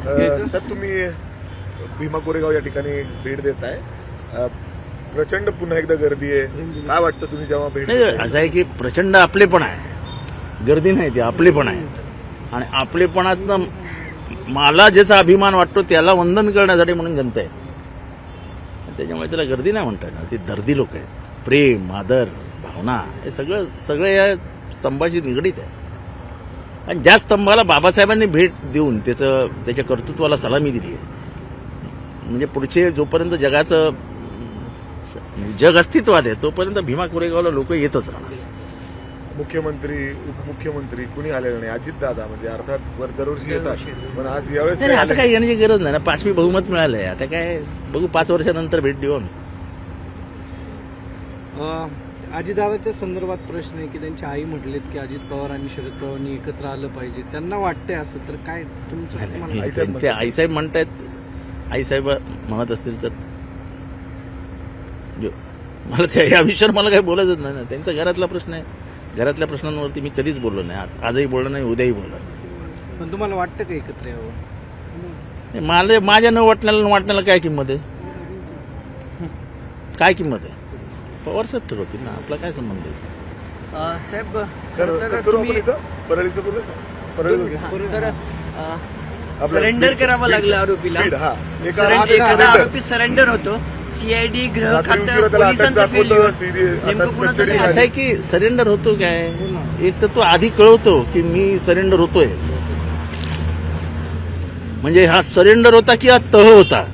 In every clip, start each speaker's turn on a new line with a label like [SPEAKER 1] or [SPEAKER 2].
[SPEAKER 1] Sir तुम्ही भीमा कोरेगाव या ठिकाणी भेट देताय, प्रचंड पुन्हा एकदा गर्दी आहे, काय वाटतं तुम्ही जेव्हा भेट
[SPEAKER 2] नाही,
[SPEAKER 1] देताय?
[SPEAKER 2] असं आहे की प्रचंड आपलेपण आहे, गर्दी नाही, ते आपलेपण आहे. आणि आपलेपणातनं मला ज्याचा अभिमान वाटतो त्याला वंदन करण्यासाठी म्हणून जनता आहे. त्याच्यामुळे त्याला गर्दी नाही म्हणता येणार, ते दर्दी लोक आहेत. प्रेम, आदर, भावना हे सगळं या स्तंभाशी निगडीत आहे. आणि ज्या स्तंभाला बाबासाहेबांनी भेट देऊन त्याच्या कर्तृत्वाला सलामी दिली आहे, म्हणजे पुढचे जोपर्यंत जगाचं जग अस्तित्वात आहे तोपर्यंत भीमा कोरेगावला लोक येतच राहणार.
[SPEAKER 1] मुख्यमंत्री, उपमुख्यमंत्री कुणी आलेलं नाही, अजित दादा म्हणजे अर्थात दरवर्षी येतात, पण आज यावेळेस
[SPEAKER 2] नाही, आता काही येण्याची गरज नाही ना, 5वी बहुमत मिळालंय. आता काय बघू, 5 वर्षानंतर भेट देऊ आम्ही.
[SPEAKER 3] अजितदादाच्या संदर्भात प्रश्न आहे की त्यांची आई म्हटलेत की अजित पवार आणि शरद पवारांनी एकत्र आलं पाहिजे, त्यांना वाटतंय असं, तर काय तुमचं?
[SPEAKER 2] ते आईसाहेब म्हणतायत, आईसाहेब म्हणत असतील तर मला या विषयावर मला काही बोलायचंच नाही ना. त्यांचा घरातला प्रश्न आहे, घरातल्या प्रश्नांवरती मी कधीच बोललो नाही, आजही बोललो नाही, उद्याही बोललो नाही.
[SPEAKER 3] पण तुम्हाला वाटतं का एकत्र यावं?
[SPEAKER 2] मला माझ्या न वाटण्याला काय किंमत आहे? काय किंमत आहे? पवार साहेब ठरवतील ना, आपला काय संबंध आहे?
[SPEAKER 4] साहेब सर सरेंडर करावं लागलं आरोपीला. एखादा आरोपी सरेंडर होतो, सीआयडी, गृह खातं, पोलिसांचं फेल्युअर, नेमकं कुणाचं काय?
[SPEAKER 2] असं आहे की सरेंडर होतो काय, एक तर तो आधी कळवतो की मी सरेंडर होतोय, म्हणजे हा सरेंडर होता की हा तह होता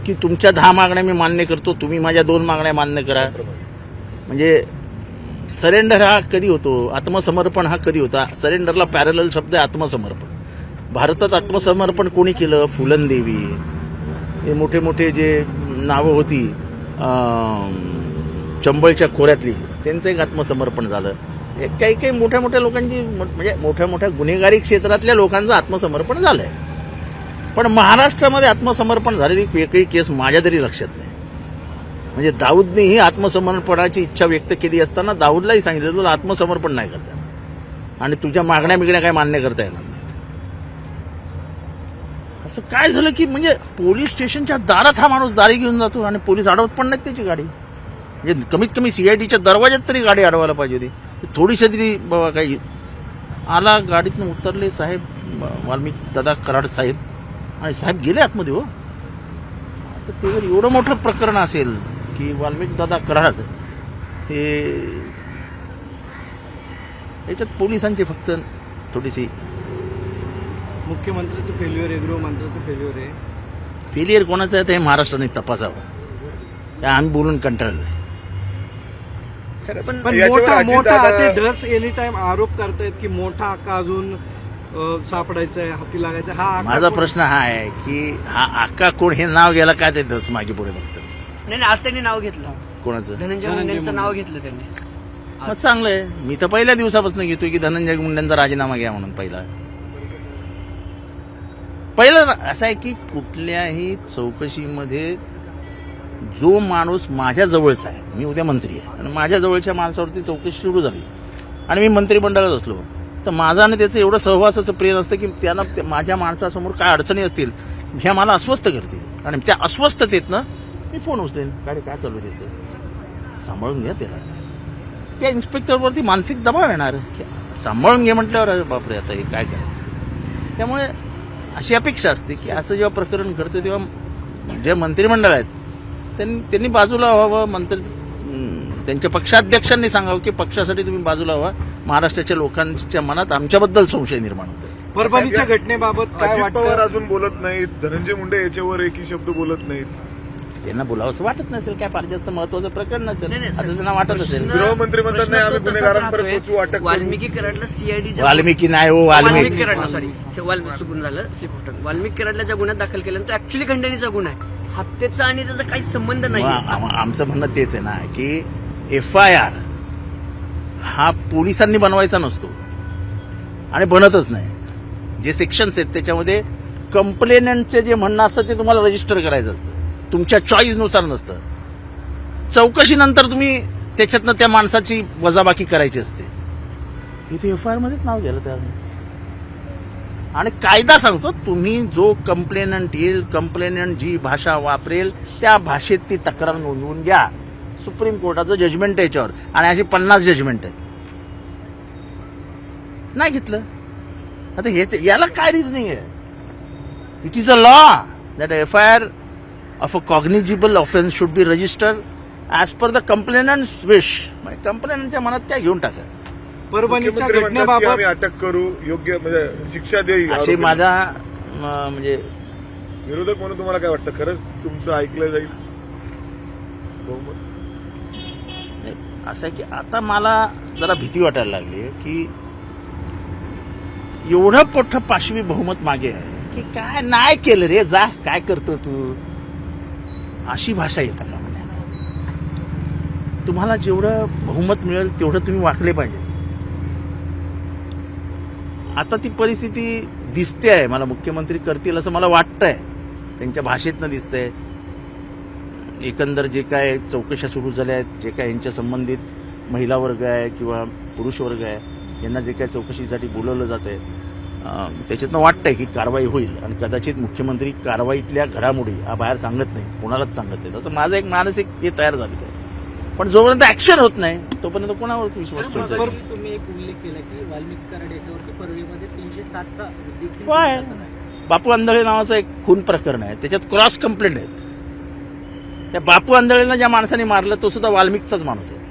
[SPEAKER 2] की तुमच्या 10 मागण्या मी मान्य करतो, तुम्ही माझ्या 2 मागण्या मान्य करा. म्हणजे सरेंडर हा कधी होतो, आत्मसमर्पण हा कधी होता? सरेंडरला पॅरलल शब्द आहे आत्मसमर्पण. भारतात आत्मसमर्पण कोणी केलं? फुलनदेवी, हे मोठे मोठे जे नावं होती चंबळच्या खोऱ्यातली, त्यांचं एक आत्मसमर्पण झालं. काही काही मोठ्या मोठ्या लोकांची, म्हणजे मोठ्या मोठ्या गुन्हेगारी क्षेत्रातल्या लोकांचं आत्मसमर्पण झालंय. पण महाराष्ट्रामध्ये आत्मसमर्पण झालेली एकही केस माझ्या तरी लक्षात नाही. म्हणजे दाऊदनेही आत्मसमर्पणाची इच्छा व्यक्त केली असताना दाऊदलाही सांगितलं तुला आत्मसमर्पण नाही करता येणार आणि तुझ्या मागण्या बिगण्या काय मान्य करता येणार नाहीत. असं काय झालं की म्हणजे पोलीस स्टेशनच्या दारात हा माणूस दारी घेऊन जातो आणि पोलीस अडवत पण नाहीत त्याची गाडी. म्हणजे कमीत कमी सीआयडीच्या दरवाज्यात तरी गाडी अडवायला पाहिजे होती. थोडीशी तरी बाबा काही आला, गाडीतून उतरले साहेब वाल्मिक दादा कराड साहेब, आणि साहेब गेले आतमध्ये. हो, आता ते एवढं मोठं प्रकरण असेल की वाल्मिक दादा कराड हे, याच्यात पोलिसांची फक्त थोडीशी,
[SPEAKER 3] मुख्यमंत्र्याचं फेल्युअर आहे, गृहमंत्र्याचं फेल्युअर आहे.
[SPEAKER 2] फेलियर कोणाचं आहे ते महाराष्ट्राने तपासावं. काय आम्ही बोलून कंटाळलोय.
[SPEAKER 3] पण मोठा ते ढस एनी टाइम आरोप करतायत की मोठा आका अजून सापडायचा आहे, हाती लागायचा. हा
[SPEAKER 2] माझा प्रश्न हा आहे की हा आका कोण, हे नाव गेला काय ते धस मागे पुढे बघतात.
[SPEAKER 4] नाही, आज त्यांनी नाव घेतलं,
[SPEAKER 2] कोणाचं?
[SPEAKER 4] धनंजय मुंडेंचं नाव घेतलं त्यांनी.
[SPEAKER 2] मग चांगलं आहे. मी तर पहिल्या दिवसापासून घेतोय की धनंजय मुंडेंचा राजीनामा घ्या म्हणून. पहिलं असं आहे की कुठल्याही चौकशीमध्ये जो माणूस माझ्या जवळचा आहे, मी उद्या मंत्री आहे आणि माझ्या जवळच्या माणसावरती चौकशी सुरू झाली आणि मी मंत्रिमंडळात असलो तर माझा आणि त्याचं एवढं सहवासाचं प्रेम असतं की त्यांना माझ्या माणसासमोर काय अडचणी असतील ह्या मला अस्वस्थ करतील आणि त्या अस्वस्थतेतनं मी फोन उचलेन, काय चालू आहे त्याचं, सांभाळून घ्या त्याला. त्या इन्स्पेक्टरवरती मानसिक दबाव येणार, सांभाळून घे म्हटल्यावर बापरे आता हे काय करायचं. त्यामुळे अशी अपेक्षा असते की असं जेव्हा प्रकरण घडतं तेव्हा जे मंत्रिमंडळ आहेत त्यांनी बाजूला व्हावं. त्यांच्या पक्षाध्यक्षांनी सांगावं की पक्षासाठी तुम्ही बाजूला व्हा. महाराष्ट्राच्या लोकांच्या मनात आमच्याबद्दल संशय निर्माण होतोय.
[SPEAKER 3] परभणीच्या घटनेबाबत काय
[SPEAKER 1] अजित
[SPEAKER 3] वाटतं?
[SPEAKER 1] पवार अजून बोलत नाहीत, धनंजय मुंडे याच्यावर एकही शब्द बोलत नाहीत.
[SPEAKER 2] त्यांना बोलावं असं वाटत नसेल, काय फार जास्त महत्वाचं प्रकरण नसेल
[SPEAKER 4] नाही,
[SPEAKER 2] असं त्यांना वाटत असेल.
[SPEAKER 1] गृहमंत्री म्हणतात नाही आम्ही गुन्हेगारांपर्यंत पोहोचू, अटक करू.
[SPEAKER 4] वाल्मिकी कराडला सीआयडी,
[SPEAKER 2] वाल्मिकी नाही हो,
[SPEAKER 4] वाल्मिकी कराडला, सॉरी चुकून झालं, स्लिप होतं. वाल्मिकी कराडला ज्या गुन्ह्यात दाखल केला तो ऍक्च्युअली खंडणीचा गुन्हा आहे, हत्येचा आणि त्याचा काही संबंध नाही.
[SPEAKER 2] आमचं म्हणणं तेच आहे ना की FIR हा पोलिसांनी बनवायचा नसतो आणि बनतच नाही. जे सेक्शन्स आहेत त्याच्यामध्ये कंप्लेनंटचे जे म्हणणं असतं ते तुम्हाला रजिस्टर करायचं असतं, तुमच्या चॉईसनुसार नसतं. चौकशीनंतर तुम्ही त्याच्यातनं त्या माणसाची वजाबाकी करायची असते. इथे FIR मध्येच नाव गेलं त्या आणि कायदा सांगतो, तुम्ही जो कंप्लेनंट येईल, कंप्लेनंट जी भाषा वापरेल त्या भाषेत ती तक्रार नोंदवून घ्या. सुप्रीम कोर्टाचं जजमेंट आहे याच्यावर, आणि अशी 50 जजमेंट आहेत. नाही घेतलं. आता याला काय रिझनिंग आहे? It is a law that FIR of a cognizable offense should be registered as per the complainant's wish. कंप्लेनंटच्या मनात काय घेऊन टाका.
[SPEAKER 3] परभणीच्या
[SPEAKER 1] मुख्यमंत्री म्हणतात की
[SPEAKER 3] घटनेबाबत
[SPEAKER 1] आम्ही अटक करू, योग्य म्हणजे शिक्षा देईल.
[SPEAKER 2] असे माझा म्हणजे
[SPEAKER 1] विरोधक म्हणून तुम्हाला काय वाटतं, खरंच तुमचं ऐकलं जाईल बहुमत?
[SPEAKER 2] असं आहे की आता मला जरा भीती वाटायला लागली की एवढं मोठं पाशवी बहुमत मागे आहे की काय नाही केलं रे, जा काय करतो तू, अशी भाषा येतात का म्हणजे? तुम्हाला जेवढं बहुमत मिळेल तेवढं तुम्ही वाकले पाहिजे. आता ती परिस्थिती दिसते आहे. मला मुख्यमंत्री करतील असं मला वाटतंय, त्यांच्या भाषेतनं दिसतंय. एकंदर जे काय चौकशा सुरू झाल्या आहेत, जे काय यांच्या संबंधित महिला वर्ग आहे किंवा पुरुष वर्ग आहे, यांना जे काय चौकशीसाठी बोलवलं जात आहे, त्याच्यातनं वाटतंय की कारवाई होईल. आणि कदाचित मुख्यमंत्री कारवाईतल्या घडामोडी बाहेर सांगत नाहीत, कोणालाच सांगत नाहीत, असं माझं एक मानसिक हे तयार झालेलं आहे. पण जोपर्यंत ऍक्शन होत नाही तोपर्यंत कोणावर विश्वास ठेवायचा?
[SPEAKER 5] तुम्ही एक उल्लेख केला की वाल्मिकी कराड याच्यावरती परळीमध्ये 307चा देखील
[SPEAKER 2] काय? बापू आंधळे नावाचं एक खून प्रकरण आहे, त्याच्यात क्रॉस कंप्लेंट आहेत. त्या बापू आंधळेला ज्या माणसाने मारलं तो सुद्धा वाल्मिकचाच माणूस आहे.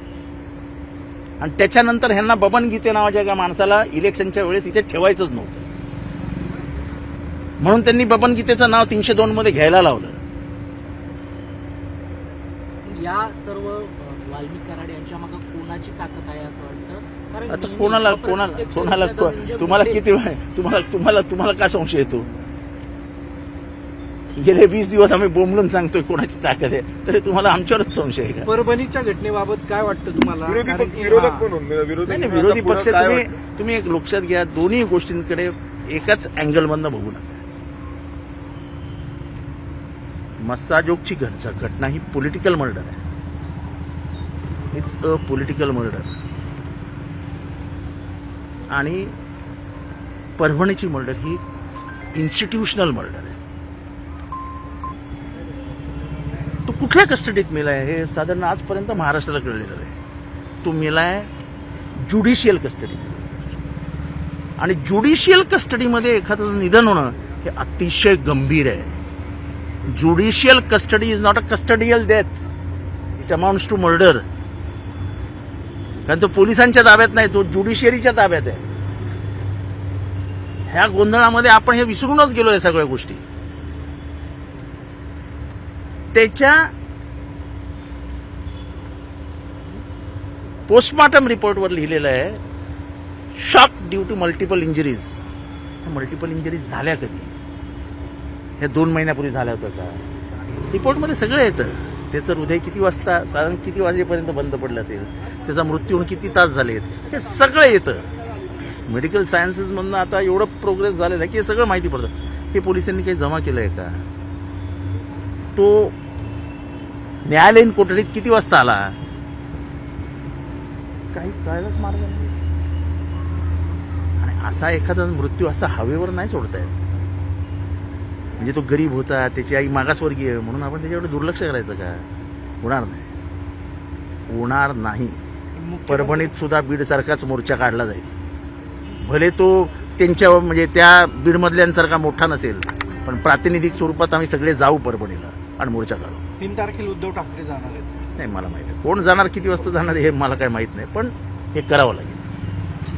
[SPEAKER 2] आणि त्याच्यानंतर ह्यांना बबन गीते नावाच्या एका माणसाला इलेक्शनच्या वेळेस इथे ठेवायचंच नव्हतं, म्हणून त्यांनी बबन गीतेचं नाव 302 मध्ये घ्यायला लावलं.
[SPEAKER 5] या सर्व वाल्मिकी कराड यांच्या मागे कोणाची ताकद आहे असं वाटतं? कारण
[SPEAKER 2] आता
[SPEAKER 5] नेहमी
[SPEAKER 2] कोणाला
[SPEAKER 5] अप्रत्यक्ष
[SPEAKER 2] कोणाला
[SPEAKER 5] धनंजय
[SPEAKER 2] तुम्हाला
[SPEAKER 5] मुंडे-
[SPEAKER 2] किती तुम्हाला काय संशय येतो? गेले 20 दिवस आम्ही बोंबलून सांगतोय कोणाची ताकद आहे, तरी तुम्हाला आमच्यावरच संशय आहे का?
[SPEAKER 3] परभणीच्या घटनेबाबत काय वाटतं तुम्हाला? कारण की
[SPEAKER 1] विरोधक
[SPEAKER 3] हा,
[SPEAKER 1] म्हणून
[SPEAKER 2] नाही, विरोधी पक्ष तुम्ही एक लक्षात घ्या, दोन्ही गोष्टींकडे एकाच अँगलमधनं बघू नका. मस्साजोगची घटना ही पॉलिटिकल मर्डर आहे. It's a political murder. आणि परभणीची मर्डर ही इन्स्टिट्यूशनल मर्डर आहे. तो कुठल्या कस्टडीत मेलाय हे साधारण आजपर्यंत महाराष्ट्राला कळलेलं आहे. तो मेलाय ज्युडिशियल कस्टडी. आणि ज्युडिशियल कस्टडीमध्ये एखादं निधन होणं हे अतिशय गंभीर आहे. Judicial custody is not a custodial death, it amounts to murder. कारण तो पोलिसांच्या ताब्यात नाही, तो ज्युडिशियरीच्या ताब्यात आहे. ह्या गोंधळामध्ये आपण हे विसरूनच गेलोय सगळ्या गोष्टी. त्याच्या पोस्टमॉर्टम रिपोर्टवर लिहिलेलं आहे shock due to multiple injuries. Multiple injuries झाल्या कधी? हे 2 महिन्यापूर्वी झाल्या होत्या का? रिपोर्टमध्ये सगळं येतं. त्याचं हृदय किती वाजता, साधारण किती वाजेपर्यंत बंद पडलं असेल, त्याचा मृत्यू होऊन किती तास झालेत, हे सगळं येतं. मेडिकल सायन्सेसमधनं आता एवढं प्रोग्रेस झालेलं आहे की हे सगळं माहिती पडतं. हे पोलिसांनी काही जमा केलंय का? तो न्यायालयीन कोठडीत किती वाजता आला? काही कळायलाच मार्ग नाही. आणि असा एखादा मृत्यू असा हवेवर नाही सोडता येत. म्हणजे तो गरीब होता, त्याची आई मागासवर्गीय म्हणून आपण त्याच्याकडे दुर्लक्ष करायचं का? होणार नाही, होणार नाही. परभणीत सुद्धा बीडसारखाच मोर्चा काढला जाईल. भले तो त्यांच्या म्हणजे त्या बीडमधल्यांसारखा मोठा नसेल, पण प्रातिनिधिक स्वरूपात आम्ही सगळे जाऊ परभणीला आणि मोर्चा काढू.
[SPEAKER 3] 3 तारखेला उद्धव ठाकरे जाणार आहेत.
[SPEAKER 2] नाही, मला माहिती आहे कोण जाणार, किती वाजता जाणार हे मला काय माहित नाही, पण हे करावं लागेल.